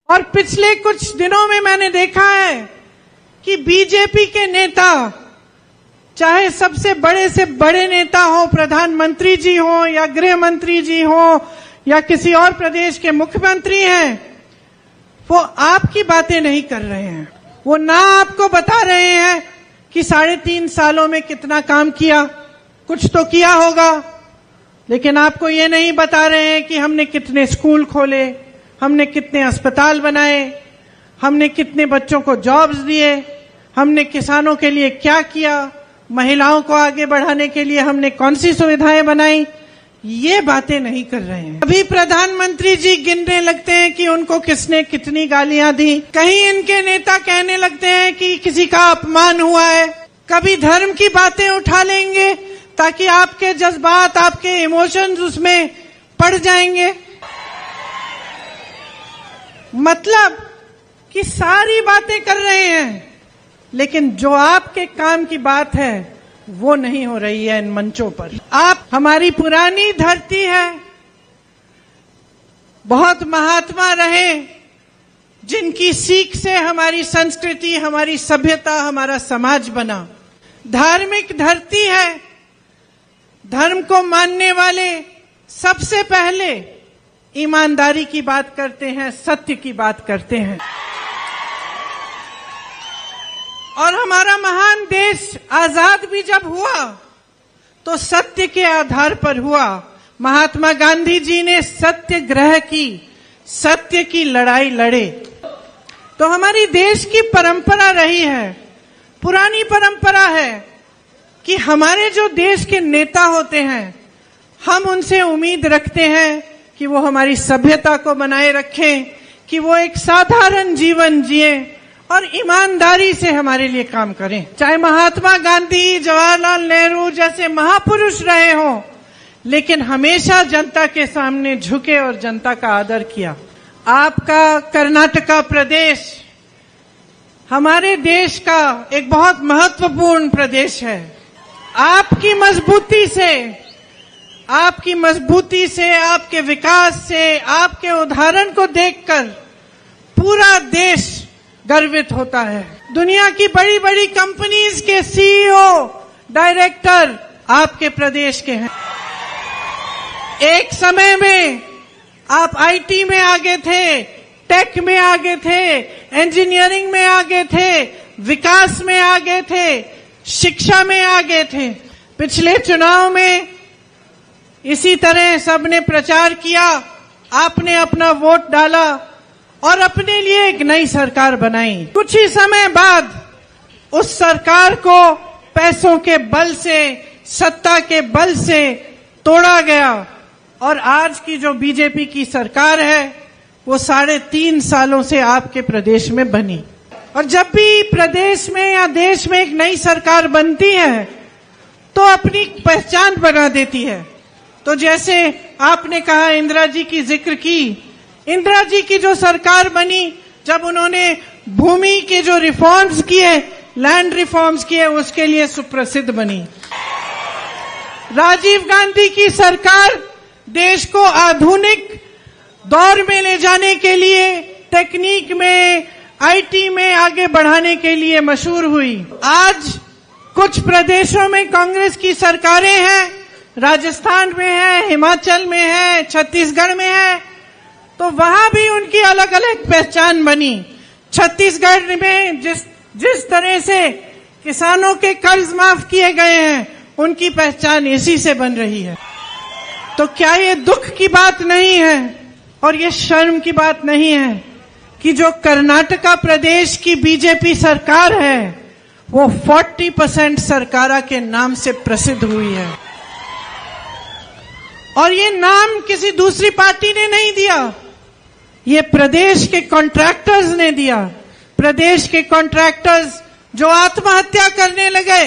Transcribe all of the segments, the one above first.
और पिछले कुछ दिनों में मैंने देखा है कि बीजेपी के नेता, चाहे सबसे बड़े से बड़े नेता हो, प्रधानमंत्री जी हो या गृह मंत्री जी हो या किसी और प्रदेश के मुख्यमंत्री हैं, वो आपकी बातें नहीं कर रहे हैं। वो ना आपको बता रहे हैं कि 3.5 सालों में कितना काम किया, कुछ तो किया होगा, लेकिन आपको ये नहीं बता रहे हैं कि हमने कितने स्कूल खोले, हमने कितने अस्पताल बनाए, हमने कितने बच्चों को जॉब्स दिए, हमने किसानों के लिए क्या किया, महिलाओं को आगे बढ़ाने के लिए हमने कौन सी सुविधाएं बनाई। ये बातें नहीं कर रहे हैं। अभी प्रधानमंत्री जी गिनने लगते हैं कि उनको किसने कितनी गालियां दी। कहीं इनके नेता कहने लगते हैं कि किसी का अपमान हुआ है। कभी धर्म की बातें उठा लेंगे ताकि आपके जज्बात, आपके इमोशंस उसमें पड़ जाएंगे। मतलब कि सारी बातें कर रहे हैं, लेकिन जो आपके काम की बात है वो नहीं हो रही है इन मंचों पर। आप हमारी पुरानी धरती है, बहुत महात्मा रहे जिनकी सीख से हमारी संस्कृति, हमारी सभ्यता, हमारा समाज बना। धार्मिक धरती है, धर्म को मानने वाले सबसे पहले ईमानदारी की बात करते हैं, सत्य की बात करते हैं। और हमारा महान देश आजाद भी जब हुआ तो सत्य के आधार पर हुआ। महात्मा गांधी जी ने सत्याग्रह की, सत्य की लड़ाई लड़े। तो हमारी देश की परंपरा रही है, पुरानी परंपरा है कि हमारे जो देश के नेता होते हैं, हम उनसे उम्मीद रखते हैं कि वो हमारी सभ्यता को बनाए रखें, कि वो एक साधारण जीवन जिए और ईमानदारी से हमारे लिए काम करें। चाहे महात्मा गांधी, जवाहरलाल नेहरू जैसे महापुरुष रहे हों, लेकिन हमेशा जनता के सामने झुके और जनता का आदर किया। आपका कर्नाटका प्रदेश हमारे देश का एक बहुत महत्वपूर्ण प्रदेश है। आपकी मजबूती से, आपके विकास से, आपके उदाहरण को देखकर पूरा देश गर्वित होता है। दुनिया की बड़ी बड़ी कंपनीज के सीईओ, डायरेक्टर आपके प्रदेश के हैं। एक समय में आप आईटी में आगे थे, टेक में आगे थे, इंजीनियरिंग में आगे थे, विकास में आगे थे, शिक्षा में आगे थे। पिछले चुनाव में इसी तरह सबने प्रचार किया, आपने अपना वोट डाला और अपने लिए एक नई सरकार बनाई। कुछ ही समय बाद उस सरकार को पैसों के बल से, सत्ता के बल से तोड़ा गया और आज की जो बीजेपी की सरकार है वो 3.5 सालों से आपके प्रदेश में बनी। और जब भी प्रदेश में या देश में एक नई सरकार बनती है तो अपनी पहचान बना देती है। तो जैसे आपने कहा, इंदिरा जी की जिक्र की, इंदिरा जी की जो सरकार बनी, जब उन्होंने भूमि के जो रिफॉर्म्स किए, लैंड रिफॉर्म्स किए, उसके लिए सुप्रसिद्ध बनी। राजीव गांधी की सरकार देश को आधुनिक दौर में ले जाने के लिए, टेक्निक में, आईटी में आगे बढ़ाने के लिए मशहूर हुई। आज कुछ प्रदेशों में कांग्रेस की सरकारें हैं, राजस्थान में है, हिमाचल में है, छत्तीसगढ़ में है, तो वहां भी उनकी अलग अलग पहचान बनी। छत्तीसगढ़ में जिस तरह से किसानों के कर्ज माफ किए गए हैं, उनकी पहचान इसी से बन रही है। तो क्या ये दुख की बात नहीं है और ये शर्म की बात नहीं है कि जो कर्नाटका प्रदेश की बीजेपी सरकार है वो 40% सरकारा के नाम से प्रसिद्ध हुई है। और ये नाम किसी दूसरी पार्टी ने नहीं दिया, ये प्रदेश के कॉन्ट्रैक्टर्स ने दिया। प्रदेश के कॉन्ट्रैक्टर्स जो आत्महत्या करने लगे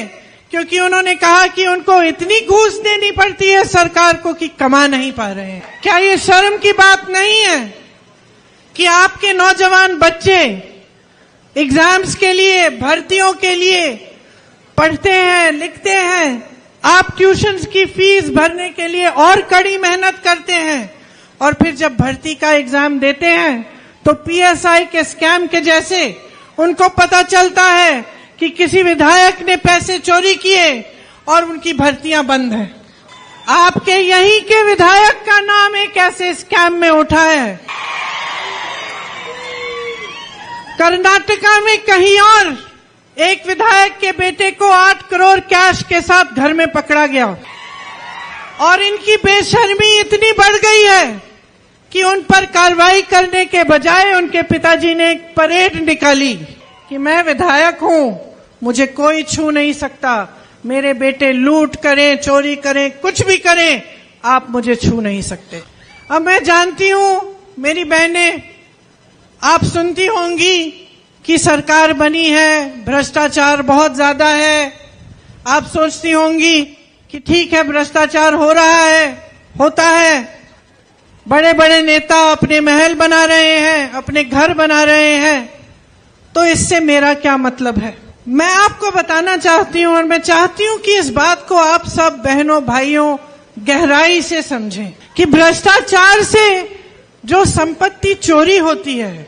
क्योंकि उन्होंने कहा कि उनको इतनी घूस देनी पड़ती है सरकार को कि कमा नहीं पा रहे हैं। क्या ये शर्म की बात नहीं है कि आपके नौजवान बच्चे एग्जाम्स के लिए, भर्तियों के लिए पढ़ते हैं, लिखते हैं, आप ट्यूशन्स की फीस भरने के लिए और कड़ी मेहनत करते हैं और फिर जब भर्ती का एग्जाम देते हैं तो पीएसआई के स्कैम के जैसे उनको पता चलता है कि किसी विधायक ने पैसे चोरी किए और उनकी भर्तियां बंद हैं। आपके यहीं के विधायक का नाम एक ऐसे स्कैम में उठा है। कर्नाटका में कहीं और एक विधायक के बेटे को 8 करोड़ कैश के साथ घर में पकड़ा गया और इनकी बेशर्मी इतनी बढ़ गई है कि उन पर कार्रवाई करने के बजाय उनके पिताजी ने एक परेड निकाली कि मैं विधायक हूं, मुझे कोई छू नहीं सकता, मेरे बेटे लूट करें, चोरी करें, कुछ भी करें, आप मुझे छू नहीं सकते। अब मैं जानती हूं मेरी बहनें, आप सुनती होंगी कि सरकार बनी है, भ्रष्टाचार बहुत ज्यादा है। आप सोचती होंगी कि ठीक है, भ्रष्टाचार हो रहा है, होता है, बड़े बड़े नेता अपने महल बना रहे हैं, अपने घर बना रहे हैं, तो इससे मेरा क्या मतलब है। मैं आपको बताना चाहती हूं और मैं चाहती हूं कि इस बात को आप सब बहनों भाइयों गहराई से समझें कि भ्रष्टाचार से जो संपत्ति चोरी होती है,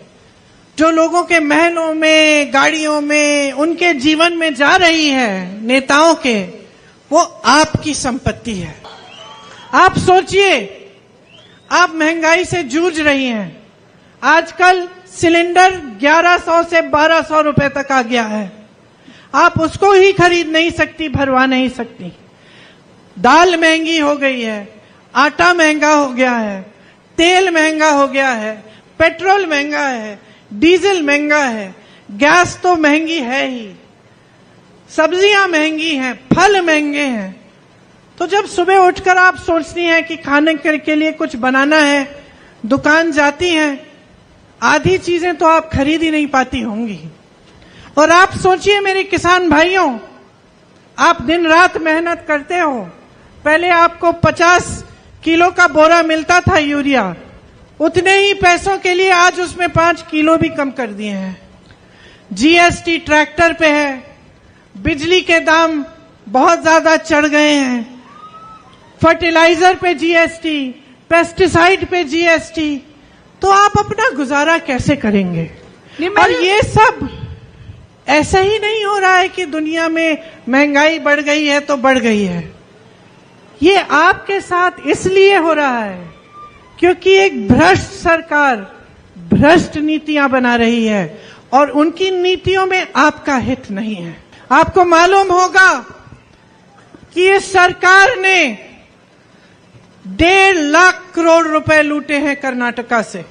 जो लोगों के महलों में, गाड़ियों में, उनके जीवन में जा रही है नेताओं के, वो आपकी संपत्ति है। आप सोचिए, आप महंगाई से जूझ रही हैं। आजकल सिलेंडर 1100 से 1200 रुपए तक आ गया है। आप उसको ही खरीद नहीं सकती, भरवा नहीं सकती। दाल महंगी हो गई है, आटा महंगा हो गया है, तेल महंगा हो गया है, पेट्रोल महंगा है, डीजल महंगा है, गैस तो महंगी है ही, सब्जियां महंगी हैं, फल महंगे हैं। तो जब सुबह उठकर आप सोचती हैं कि खाने के लिए कुछ बनाना है, दुकान जाती हैं, आधी चीजें तो आप खरीद ही नहीं पाती होंगी। और आप सोचिए मेरे किसान भाइयों, आप दिन रात मेहनत करते हो। पहले आपको 50 किलो का बोरा मिलता था यूरिया, उतने ही पैसों के लिए आज उसमें 5 किलो भी कम कर दिए हैं। जीएसटी ट्रैक्टर पे है, बिजली के दाम बहुत ज्यादा चढ़ गए हैं, फर्टिलाइजर पे जीएसटी, पेस्टिसाइड पे जीएसटी, तो आप अपना गुजारा कैसे करेंगे। और ये सब ऐसा ही नहीं हो रहा है कि दुनिया में महंगाई बढ़ गई है तो बढ़ गई है। ये आपके साथ इसलिए हो रहा है क्योंकि एक भ्रष्ट सरकार भ्रष्ट नीतियां बना रही है और उनकी नीतियों में आपका हित नहीं है। आपको मालूम होगा कि इस सरकार ने 1.5 लाख करोड़ रुपए लूटे हैं कर्नाटका से।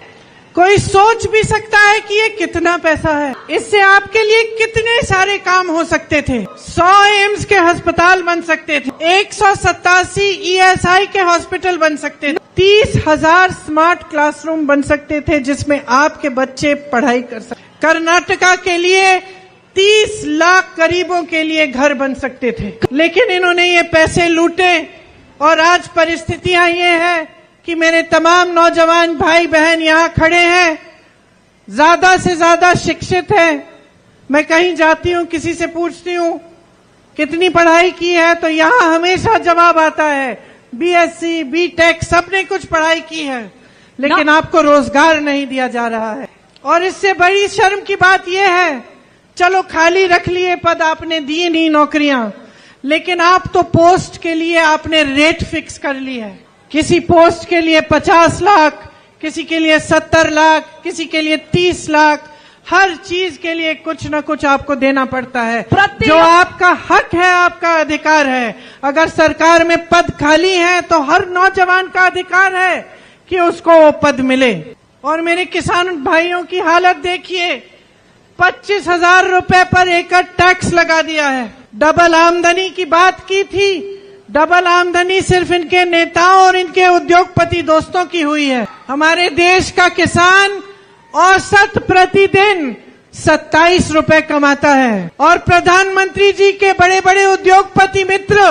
कोई सोच भी सकता है कि ये कितना पैसा है। इससे आपके लिए कितने सारे काम हो सकते थे। 100 एम्स के अस्पताल बन सकते थे, 187 ईएसआई के हॉस्पिटल बन सकते थे, 30,000 स्मार्ट क्लासरूम बन सकते थे जिसमें आपके बच्चे पढ़ाई कर सकते। कर्नाटका के लिए 30 लाख गरीबों के लिए घर बन सकते थे, लेकिन इन्होंने ये पैसे लूटे और आज परिस्थितियां ये है कि मेरे तमाम नौजवान भाई बहन यहाँ खड़े हैं, ज्यादा से ज्यादा शिक्षित हैं। मैं कहीं जाती हूँ, किसी से पूछती हूँ कितनी पढ़ाई की है, तो यहाँ हमेशा जवाब आता है बीएससी, बीटेक, सबने कुछ पढ़ाई की है, लेकिन आपको रोजगार नहीं दिया जा रहा है। और इससे बड़ी शर्म की बात यह है, चलो खाली रख लिए पद, आपने दिए नहीं नौकरियां, लेकिन आप तो पोस्ट के लिए आपने रेट फिक्स कर ली है। किसी पोस्ट के लिए 50 लाख, किसी के लिए 70 लाख, किसी के लिए 30 लाख, हर चीज के लिए कुछ न कुछ आपको देना पड़ता है, जो आपका हक है, आपका अधिकार है। अगर सरकार में पद खाली है तो हर नौजवान का अधिकार है कि उसको वो पद मिले। और मेरे किसान भाइयों की हालत देखिए, 25,000 रुपए पर एकड़ टैक्स लगा दिया है। डबल आमदनी की बात की थी, डबल आमदनी सिर्फ इनके नेताओं और इनके उद्योगपति दोस्तों की हुई है। हमारे देश का किसान औसत प्रतिदिन 27 रुपए कमाता है और प्रधानमंत्री जी के बड़े बड़े उद्योगपति मित्र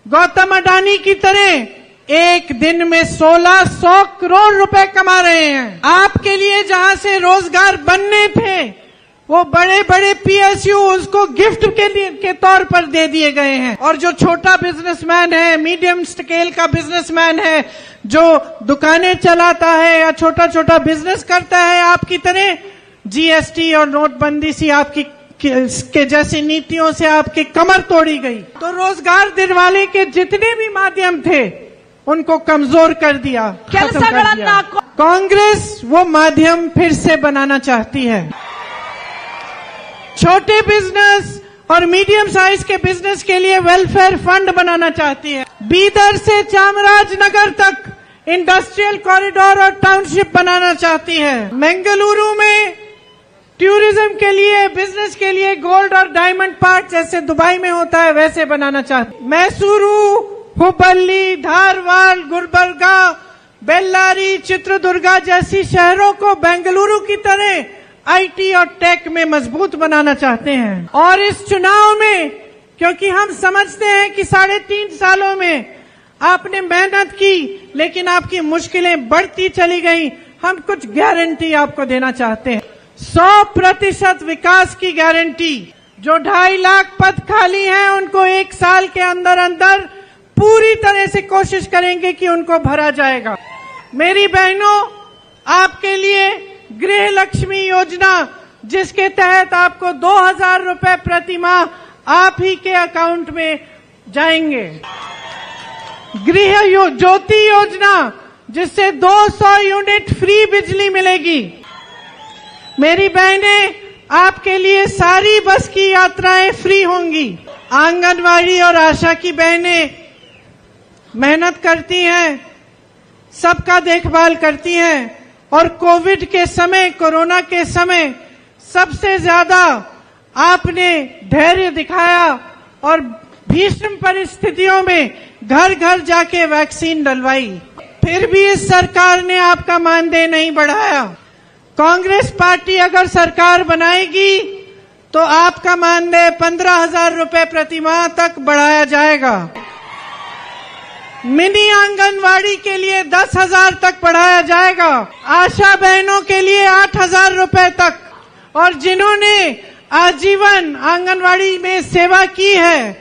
गौतम अडानी की तरह एक दिन में 1600 करोड़ रुपए कमा रहे हैं। आपके लिए जहां से रोजगार बनने थे वो बड़े बड़े पीएसयू उसको गिफ्ट के तौर पर दे दिए गए हैं। और जो छोटा बिजनेसमैन है, मीडियम स्केल का बिजनेसमैन है, जो दुकानें चलाता है या छोटा छोटा बिजनेस करता है, आपकी तरह जीएसटी और नोटबंदी सी आपकी के जैसी नीतियों से आपकी कमर तोड़ी गई। तो रोजगार दिलवाने के जितने भी माध्यम थे उनको कमजोर कर दिया, खत्म कर दिया। कांग्रेस वो माध्यम फिर से बनाना चाहती है। छोटे बिजनेस और मीडियम साइज के बिजनेस के लिए वेलफेयर फंड बनाना चाहती है। बीदर से चामराजनगर तक इंडस्ट्रियल कॉरिडोर और टाउनशिप बनाना चाहती है। बेंगलुरु में टूरिज्म के लिए, बिजनेस के लिए गोल्ड और डायमंड पार्क जैसे दुबई में होता है वैसे बनाना चाहती है। मैसूरू, हुबली, धारवाड़, गुलबर्गा, बेल्लारी, चित्रदुर्गा जैसी शहरों को बेंगलुरु की तरह आईटी और टेक में मजबूत बनाना चाहते हैं। और इस चुनाव में, क्योंकि हम समझते हैं कि 3.5 सालों में आपने मेहनत की लेकिन आपकी मुश्किलें बढ़ती चली गई, हम कुछ गारंटी आपको देना चाहते हैं। 100% विकास की गारंटी। जो 2.5 लाख पद खाली हैं उनको 1 साल के अंदर अंदर पूरी तरह से कोशिश करेंगे कि उनको भरा जाएगा। मेरी बहनों, आपके लिए गृह लक्ष्मी योजना, जिसके तहत आपको 2000 रुपए प्रति माह आप ही के अकाउंट में जाएंगे। गृह ज्योति योजना, जिससे 200 यूनिट फ्री बिजली मिलेगी। मेरी बहनें, आपके लिए सारी बस की यात्राएं फ्री होंगी। आंगनवाड़ी और आशा की बहनें मेहनत करती हैं, सबका देखभाल करती हैं और कोविड के समय, कोरोना के समय सबसे ज्यादा आपने धैर्य दिखाया और भीषण परिस्थितियों में घर घर जाके वैक्सीन डलवाई। फिर भी इस सरकार ने आपका मानदेय नहीं बढ़ाया। कांग्रेस पार्टी अगर सरकार बनाएगी तो आपका मानदेय 15,000 रुपए प्रति माह तक बढ़ाया जाएगा। मिनी आंगनवाड़ी के लिए 10,000 तक बढ़ाया जाएगा। आशा बहनों के लिए 8,000 रुपए तक। और जिन्होंने आजीवन आंगनवाड़ी में सेवा की है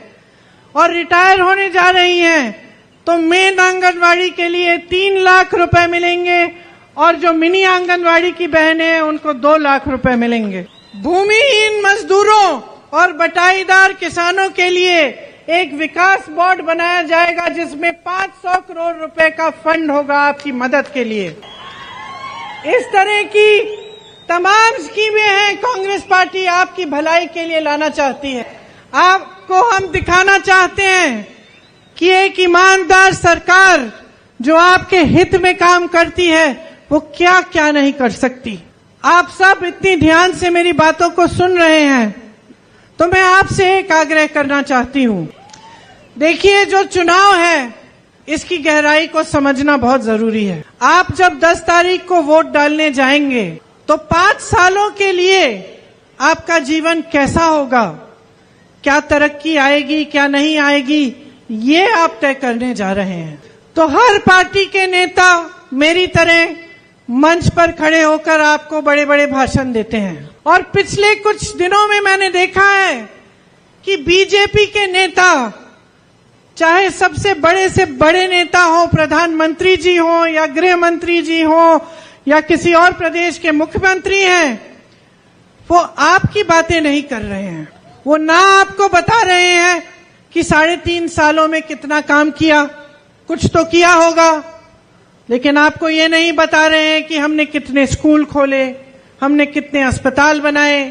और रिटायर होने जा रही हैं, तो मेन आंगनवाड़ी के लिए 3 लाख रुपए मिलेंगे और जो मिनी आंगनवाड़ी की बहनें हैं उनको 2 लाख रुपए मिलेंगे। भूमिहीन मजदूरों और बटाईदार किसानों के लिए एक विकास बोर्ड बनाया जाएगा जिसमें 500 करोड़ रुपए का फंड होगा आपकी मदद के लिए। इस तरह की तमाम स्कीमें हैं कांग्रेस पार्टी आपकी भलाई के लिए लाना चाहती है। आपको हम दिखाना चाहते हैं कि एक ईमानदार सरकार जो आपके हित में काम करती है वो क्या क्या नहीं कर सकती। आप सब इतनी ध्यान से मेरी बातों को सुन रहे हैं तो मैं आपसे एक आग्रह करना चाहती हूं। देखिए, जो चुनाव है इसकी गहराई को समझना बहुत जरूरी है। आप जब 10 तारीख को वोट डालने जाएंगे तो 5 सालों के लिए आपका जीवन कैसा होगा, क्या तरक्की आएगी क्या नहीं आएगी, ये आप तय करने जा रहे हैं। तो हर पार्टी के नेता मेरी तरह मंच पर खड़े होकर आपको बड़े बड़े भाषण देते हैं और पिछले कुछ दिनों में मैंने देखा है कि बीजेपी के नेता, चाहे सबसे बड़े से बड़े नेता हो, प्रधानमंत्री जी हो या गृह मंत्री जी हो या किसी और प्रदेश के मुख्यमंत्री हैं, वो आपकी बातें नहीं कर रहे हैं। वो ना आपको बता रहे हैं कि 3.5 सालों में कितना काम किया, कुछ तो किया होगा, लेकिन आपको ये नहीं बता रहे हैं कि हमने कितने स्कूल खोले, हमने कितने अस्पताल बनाए,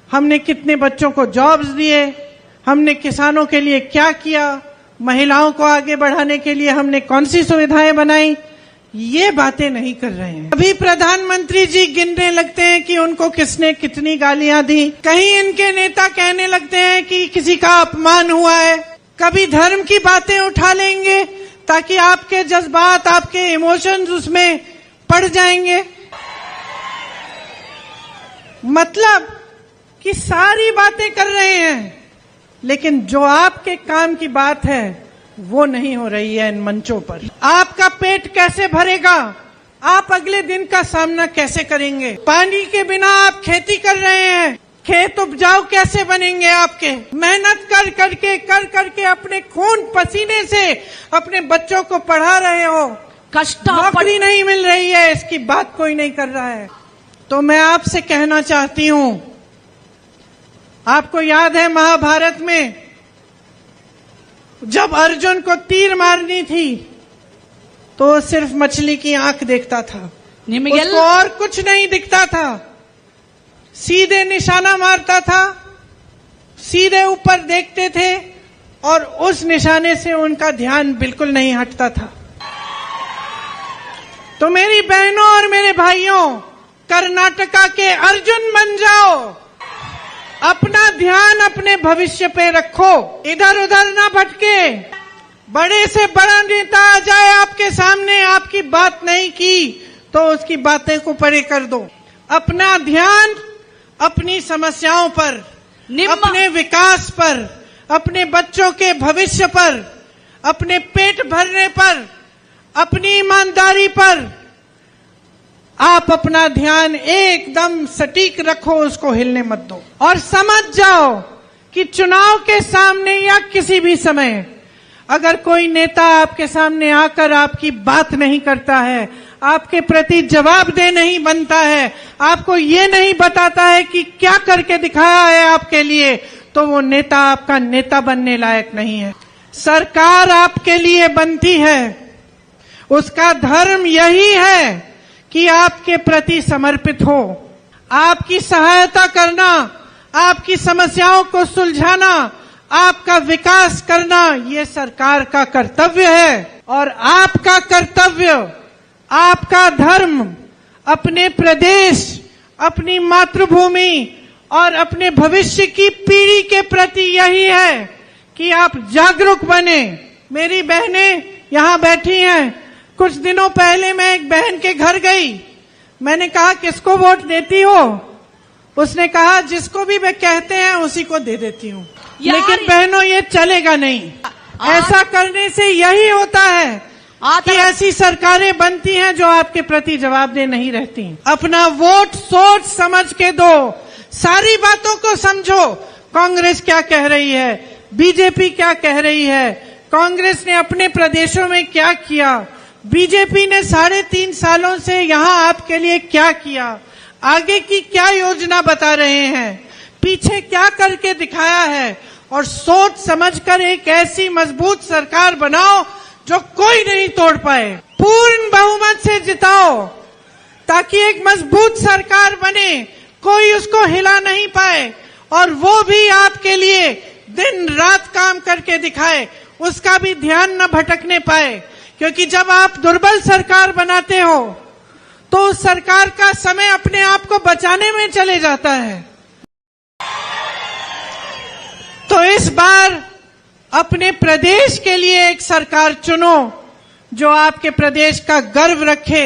हमने कितने बच्चों को जॉब्स दिए, हमने किसानों के लिए क्या किया, महिलाओं को आगे बढ़ाने के लिए हमने कौन सी सुविधाएं बनाई, ये बातें नहीं कर रहे हैं। अभी प्रधानमंत्री जी गिनने लगते हैं कि उनको किसने कितनी गालियां दी। कहीं इनके नेता कहने लगते हैं कि किसी का अपमान हुआ है। कभी धर्म की बातें उठा लेंगे ताकि आपके जज्बात, आपके इमोशंस उसमें पड़ जाएंगे। मतलब कि सारी बातें कर रहे हैं लेकिन जो आपके काम की बात है वो नहीं हो रही है इन मंचों पर। आपका पेट कैसे भरेगा, आप अगले दिन का सामना कैसे करेंगे। पानी के बिना आप खेती कर रहे हैं, खेत उपजाऊ कैसे बनेंगे आपके? मेहनत कर करके अपने खून पसीने से अपने बच्चों को पढ़ा रहे हो, नौकरी नहीं मिल रही है, इसकी बात कोई नहीं कर रहा है। तो मैं आपसे कहना चाहती हूं, आपको याद है महाभारत में जब अर्जुन को तीर मारनी थी तो सिर्फ मछली की आंख देखता था, उसको और कुछ नहीं दिखता था, सीधे निशाना मारता था, सीधे ऊपर देखते थे और उस निशाने से उनका ध्यान बिल्कुल नहीं हटता था। तो मेरी बहनों और मेरे भाइयों, कर्नाटका के अर्जुन बन जाओ, अपना ध्यान अपने भविष्य पे रखो, इधर उधर ना भटके। बड़े से बड़ा नेता आ जाए आपके सामने, आपकी बात नहीं की तो उसकी बातें को परे कर दो। अपना ध्यान अपनी समस्याओं पर, अपने विकास पर, अपने बच्चों के भविष्य पर, अपने पेट भरने पर, अपनी ईमानदारी पर आप अपना ध्यान एकदम सटीक रखो, उसको हिलने मत दो। और समझ जाओ कि चुनाव के सामने या किसी भी समय अगर कोई नेता आपके सामने आकर आपकी बात नहीं करता है, आपके प्रति जवाबदेह नहीं बनता है, आपको ये नहीं बताता है कि क्या करके दिखाया है आपके लिए, तो वो नेता आपका नेता बनने लायक नहीं है। सरकार आपके लिए बनती है, उसका धर्म यही है कि आपके प्रति समर्पित हो, आपकी सहायता करना, आपकी समस्याओं को सुलझाना, आपका विकास करना, ये सरकार का कर्तव्य है। और आपका कर्तव्य, आपका धर्म अपने प्रदेश, अपनी मातृभूमि और अपने भविष्य की पीढ़ी के प्रति यही है कि आप जागरूक बने। मेरी बहनें यहां बैठी हैं। कुछ दिनों पहले मैं एक बहन के घर गई, मैंने कहा किसको वोट देती हो? उसने कहा जिसको भी वे कहते हैं उसी को दे देती हूँ। लेकिन बहनों ये चलेगा नहीं, ऐसा करने से यही होता है कि ऐसी सरकारें बनती हैं जो आपके प्रति जवाबदेह नहीं रहती। अपना वोट सोच समझ के दो, सारी बातों को समझो। कांग्रेस क्या कह रही है, बीजेपी क्या कह रही है, कांग्रेस ने अपने प्रदेशों में क्या किया, बीजेपी ने 3.5 सालों से यहां आपके लिए क्या किया, आगे की क्या योजना बता रहे हैं, पीछे क्या करके दिखाया है, और सोच समझकर एक ऐसी मजबूत सरकार बनाओ जो कोई नहीं तोड़ पाए। पूर्ण बहुमत से जिताओ ताकि एक मजबूत सरकार बने, कोई उसको हिला नहीं पाए, और वो भी आपके लिए दिन रात काम करके दिखाए, उसका भी ध्यान न भटकने पाए। क्योंकि जब आप दुर्बल सरकार बनाते हो तो उस सरकार का समय अपने आप को बचाने में चले जाता है। तो इस बार अपने प्रदेश के लिए एक सरकार चुनो जो आपके प्रदेश का गर्व रखे,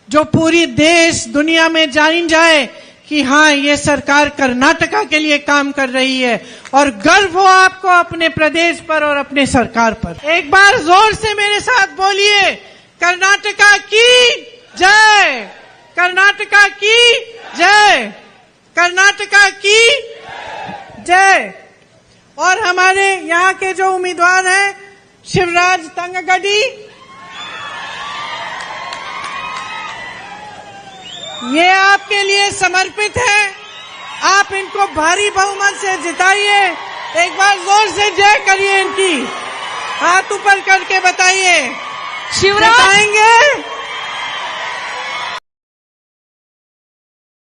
जो पूरी देश दुनिया में जान जाए कि हाँ, ये सरकार कर्नाटका के लिए काम कर रही है, और गर्व हो आपको अपने प्रदेश पर और अपने सरकार पर। एक बार जोर से मेरे साथ बोलिए, कर्नाटका की जय, कर्नाटका की जय, कर्नाटका की जय। और हमारे यहाँ के जो उम्मीदवार हैं, शिवराज तंगगडी, ये आपके लिए समर्पित है, आप इनको भारी बहुमत से जिताइए। एक बार जोर से जय करिए इनकी, हाथ ऊपर करके बताइए, शिवराज जिताएंगे।